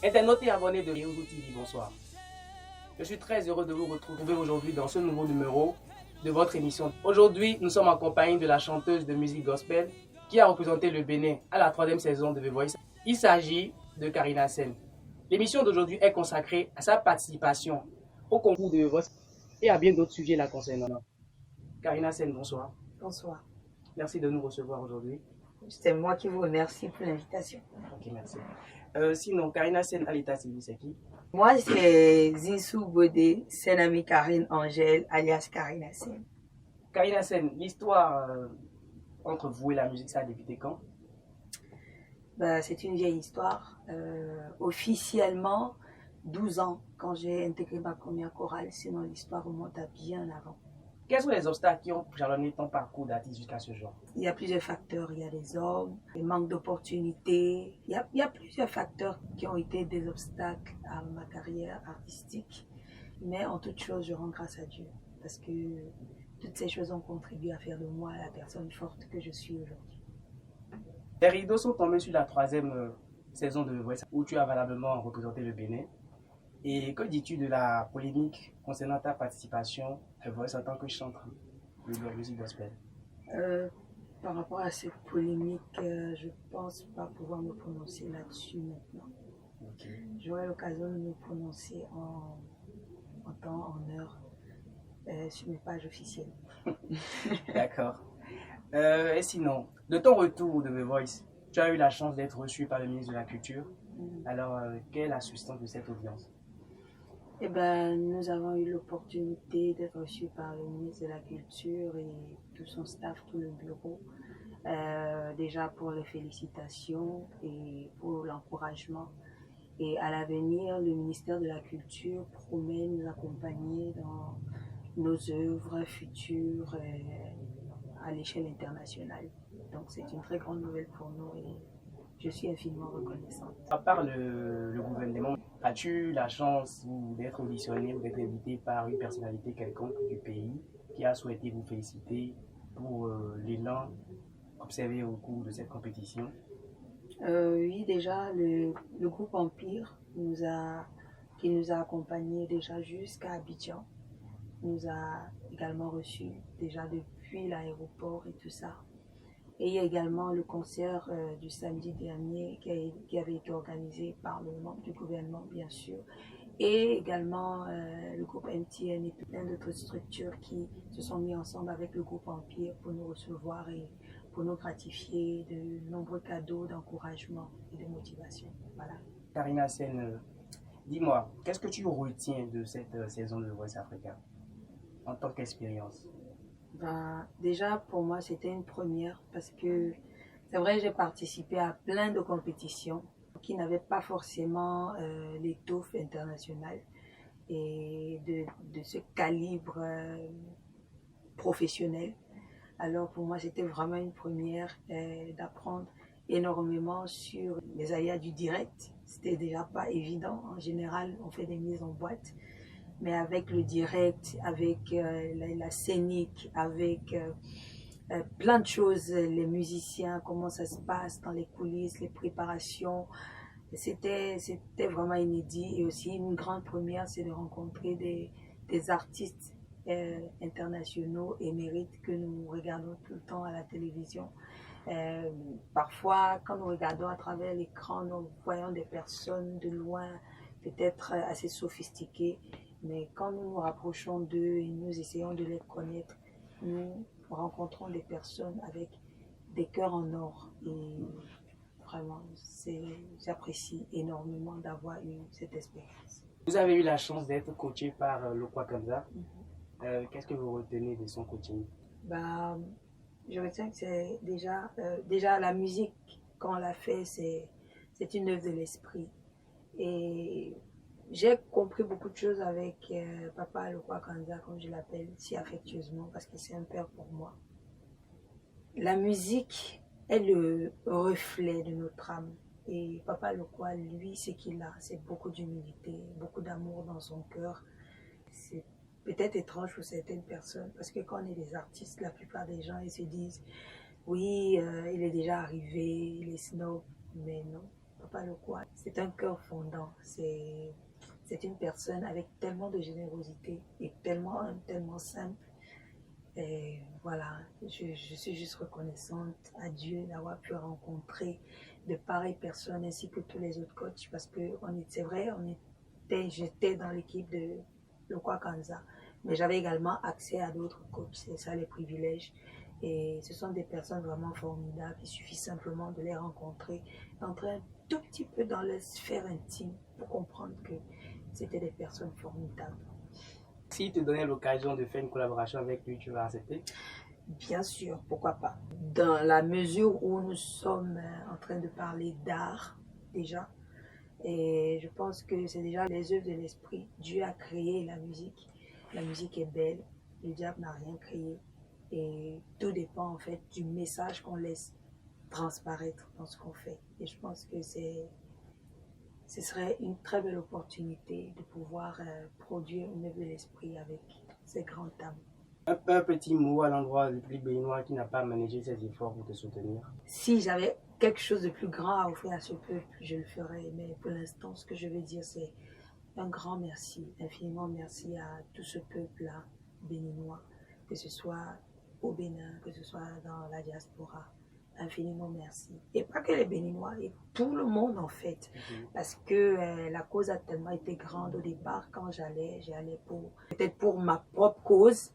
Internautes et abonnés de Youzou TV, bonsoir. Je suis très heureux de vous retrouver aujourd'hui dans ce nouveau numéro de votre émission. Aujourd'hui, nous sommes en compagnie de la chanteuse de musique gospel qui a représenté le Bénin à la 3e saison de The Voice. Il s'agit de Karina Sen. L'émission d'aujourd'hui est consacrée à sa participation au concours de The Voice et à bien d'autres sujets la concernant. Karina Sen, bonsoir. Bonsoir. Merci de nous recevoir aujourd'hui. C'est moi qui vous remercie pour l'invitation. Ok, merci. Sinon, Karina Sen à l'état civil, c'est qui? Moi, c'est Zinsou Bodé, Senami Karine Angèle, alias Karina Sen. Karina Sen, l'histoire entre vous et la musique, ça a débuté quand? C'est une vieille histoire. Officiellement, 12 ans, quand j'ai intégré ma première chorale. Sinon, l'histoire remonte à bien avant. Quels sont les obstacles qui ont jalonné ton parcours d'artiste jusqu'à ce jour? Il y a plusieurs facteurs. Il y a les hommes, le manque d'opportunités. Il y a plusieurs facteurs qui ont été des obstacles à ma carrière artistique. Mais en toute chose, je rends grâce à Dieu. Parce que toutes ces choses ont contribué à faire de moi la personne forte que je suis aujourd'hui. Les rideaux sont tombés sur la 3e saison de The Voice où tu as valablement représenté le Bénin. Et que dis-tu de la polémique concernant ta participation à The Voice en tant que chanteuse de la musique gospel? Par rapport à cette polémique, je ne pense pas pouvoir me prononcer là-dessus maintenant. Okay. J'aurai l'occasion de me prononcer en temps, en heure, sur mes pages officielles. D'accord. Et sinon, de ton retour de The Voice, tu as eu la chance d'être reçu par le ministre de la Culture. Alors, quelle est la substance de cette audience? Eh bien, nous avons eu l'opportunité d'être reçus par le ministre de la Culture et tout son staff, tout le bureau. Déjà pour les félicitations et pour l'encouragement. Et à l'avenir, le ministère de la Culture promet nous accompagner dans nos œuvres futures à l'échelle internationale. Donc c'est une très grande nouvelle pour nous et je suis infiniment reconnaissante. À part le gouvernement, as-tu la chance d'être auditionné ou d'être invité par une personnalité quelconque du pays qui a souhaité vous féliciter pour l'élan observé au cours de cette compétition? Oui, déjà, le groupe Empire qui nous a accompagnés déjà jusqu'à Abidjan, nous a également reçus déjà depuis l'aéroport et tout ça. Et il y a également le concert du samedi dernier qui avait été organisé par le membre du gouvernement, bien sûr. Et également le groupe MTN et plein d'autres structures qui se sont mis ensemble avec le groupe Empire pour nous recevoir et pour nous gratifier de nombreux cadeaux d'encouragement et de motivation. Voilà. Karina Sen, dis-moi, qu'est-ce que tu retiens de cette saison de Voice Africa en tant qu'expérience? Déjà, pour moi, c'était une première parce que c'est vrai, j'ai participé à plein de compétitions qui n'avaient pas forcément l'étoffe internationale et de ce calibre professionnel. Alors pour moi, c'était vraiment une première d'apprendre énormément sur les aléas du direct. C'était déjà pas évident. En général, on fait des mises en boîte. Mais avec le direct, avec la scénique, avec plein de choses, les musiciens, comment ça se passe dans les coulisses, les préparations, c'était vraiment inédit. Et aussi une grande première, c'est de rencontrer des artistes internationaux émérites que nous regardons tout le temps à la télévision. Parfois, quand nous regardons à travers l'écran, nous voyons des personnes de loin, peut-être assez sophistiquées. Mais quand nous nous rapprochons d'eux et nous essayons de les connaître, nous rencontrons des personnes avec des cœurs en or. Et vraiment, j'apprécie énormément d'avoir eu cette expérience. Vous avez eu la chance d'être coaché par Lokwa Kamza. Qu'est-ce que vous retenez de son coaching? Je retiens que c'est déjà la musique, quand on l'a fait, c'est une œuvre de l'esprit. Et j'ai compris beaucoup de choses avec Papa Lokwa Kamza, comme je l'appelle si affectueusement, parce que c'est un père pour moi. La musique est le reflet de notre âme. Et Papa Lokwa, lui, ce qu'il a, c'est beaucoup d'humilité, beaucoup d'amour dans son cœur. C'est peut-être étrange pour certaines personnes, parce que quand on est des artistes, la plupart des gens, ils se disent, oui, il est déjà arrivé, il est snob, mais non. Papa Lokwa, c'est un cœur fondant. C'est une personne avec tellement de générosité et tellement simple. Et voilà, je suis juste reconnaissante à Dieu d'avoir pu rencontrer de pareilles personnes ainsi que tous les autres coachs parce que c'est vrai, j'étais dans l'équipe de Lokwa Kanza, mais j'avais également accès à d'autres coachs, c'est ça les privilèges. Et ce sont des personnes vraiment formidables, il suffit simplement de les rencontrer, d'entrer un tout petit peu dans leur sphère intime pour comprendre que c'était des personnes formidables. S'il te donnait l'occasion de faire une collaboration avec lui, tu vas accepter? Bien sûr, pourquoi pas. Dans la mesure où nous sommes en train de parler d'art, déjà, et je pense que c'est déjà les œuvres de l'esprit. Dieu a créé la musique est belle, le diable n'a rien créé. Et tout dépend en fait du message qu'on laisse transparaître dans ce qu'on fait. Et je pense que ce serait une très belle opportunité de pouvoir produire une œuvre de l'esprit avec ces grandes dames. Un petit mot à l'endroit du public béninois qui n'a pas managé ses efforts pour te soutenir. Si j'avais quelque chose de plus grand à offrir à ce peuple, je le ferais. Mais pour l'instant, ce que je veux dire, c'est un grand merci, infiniment merci à tout ce peuple-là béninois, que ce soit au Bénin, que ce soit dans la diaspora. Infiniment merci. Et pas que les Béninois, et tout le monde en fait. Parce que la cause a tellement été grande au départ. Quand j'allais peut-être pour ma propre cause.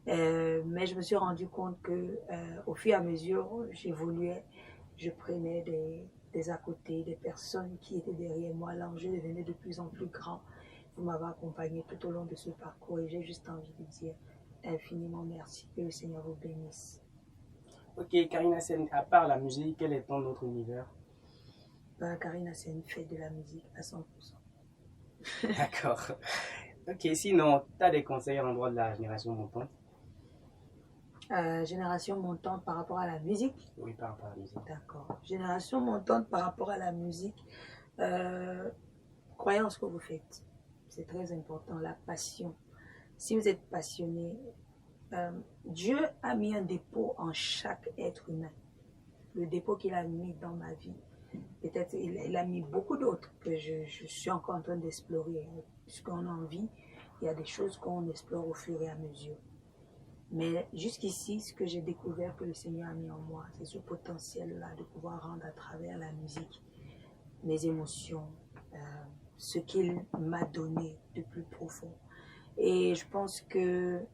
Mais je me suis rendu compte que au fur et à mesure j'évoluais, je prenais des à côté, des personnes qui étaient derrière moi. L'enjeu devenait de plus en plus grand. Vous m'avez accompagné tout au long de ce parcours et j'ai juste envie de dire infiniment merci. Que le Seigneur vous bénisse. Ok, Karina Sen, à part la musique, quel est ton autre univers? Karina Sen fait de la musique à 100%. D'accord. Ok, sinon, tu as des conseils à l'endroit de la génération montante? Génération montante par rapport à la musique? Oui, par rapport à la musique. D'accord. Génération montante par rapport à la musique. Croyez en ce que vous faites. C'est très important, la passion. Si vous êtes passionné, Dieu a mis un dépôt en chaque être humain. Le dépôt qu'il a mis dans ma vie, peut-être il a mis beaucoup d'autres que je suis encore en train d'explorer. Puisqu'on a envie, il y a des choses qu'on explore au fur et à mesure. Mais jusqu'ici, ce que j'ai découvert que le Seigneur a mis en moi, c'est ce potentiel-là de pouvoir rendre à travers la musique mes émotions, ce qu'il m'a donné de plus profond. Et je pense que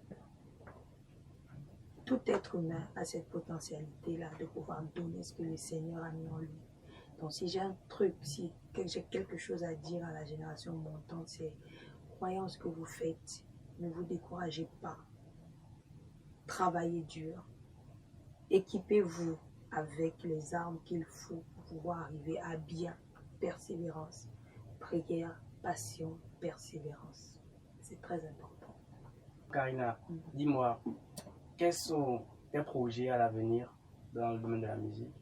tout être humain a cette potentialité-là de pouvoir donner ce que le Seigneur a mis en lui. Donc si j'ai un truc, si j'ai quelque chose à dire à la génération montante, c'est croyez en ce que vous faites, ne vous découragez pas, travaillez dur, équipez-vous avec les armes qu'il faut pour pouvoir arriver à bien. Persévérance, prière, passion, persévérance. C'est très important. Karina, dis-moi, quels sont tes projets à l'avenir dans le domaine de la musique?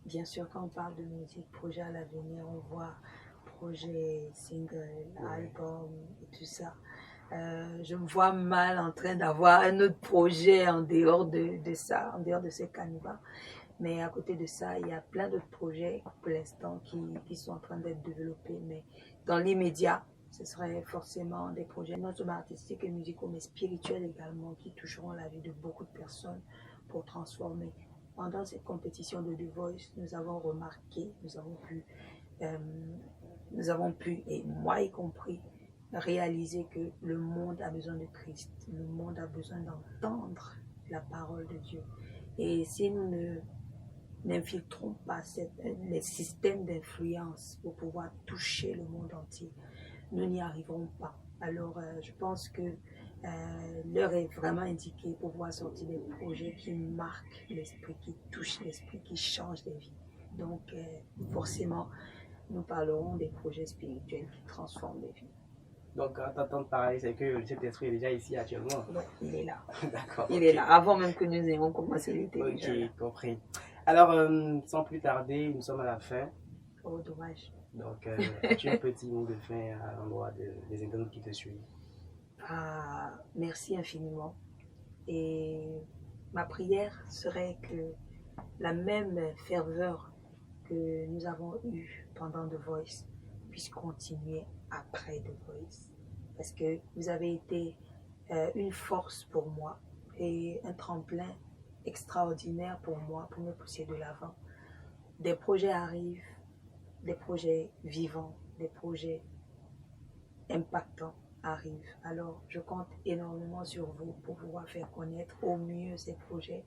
Bien sûr, quand on parle de musique, projet à l'avenir, on voit projet, single, album et tout ça. Je me vois mal en train d'avoir un autre projet en dehors de ça, en dehors de ce canevas. Mais à côté de ça, il y a plein d'autres projets pour l'instant qui sont en train d'être développés. Mais dans l'immédiat, ce serait forcément des projets non seulement artistiques et musicaux, mais spirituels également, qui toucheront la vie de beaucoup de personnes pour transformer. Pendant cette compétition de The Voice, nous avons remarqué, nous avons pu, et moi y compris, réaliser que le monde a besoin de Christ, le monde a besoin d'entendre la parole de Dieu. Et si nous n'infiltrons pas les systèmes d'influence pour pouvoir toucher le monde entier, nous n'y arriverons pas. Alors, je pense que l'heure est vraiment indiquée pour pouvoir sortir des projets qui marquent l'esprit, qui touchent l'esprit, qui changent les vies. Donc, forcément, nous parlerons des projets spirituels qui transforment les vies. Donc, en t'entendant parler, c'est que cet esprit est déjà ici actuellement? Oui, il est là. D'accord. Il est là, avant même que nous ayons commencé l'été. Ok, compris. Alors, sans plus tarder, nous sommes à la fin. Oh, dommage. Donc, as-tu un petit mot de fin à l'endroit des internautes qui te suivent? Merci infiniment. Et ma prière serait que la même ferveur que nous avons eu pendant The Voice puisse continuer après The Voice. Parce que vous avez été une force pour moi et un tremplin extraordinaire pour moi, pour me pousser de l'avant. Des projets arrivent, des projets vivants, des projets impactants arrivent. Alors, je compte énormément sur vous pour pouvoir faire connaître au mieux ces projets.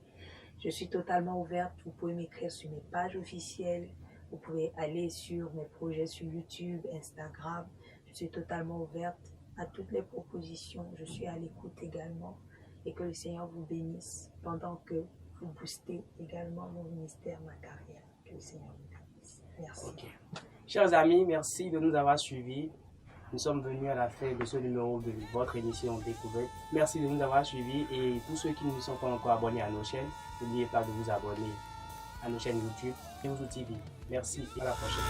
Je suis totalement ouverte. Vous pouvez m'écrire sur mes pages officielles. Vous pouvez aller sur mes projets sur YouTube, Instagram. Je suis totalement ouverte à toutes les propositions. Je suis à l'écoute également. Et que le Seigneur vous bénisse pendant que vous boostez également mon ministère, ma carrière. Que le Seigneur vous bénisse. Merci. Okay. Chers amis, merci de nous avoir suivis. Nous sommes venus à la fin de ce numéro de votre émission Découverte. Merci de nous avoir suivis et pour ceux qui ne sont pas encore abonnés à nos chaînes, n'oubliez pas de vous abonner à nos chaînes YouTube et aux TV. Merci et à la prochaine.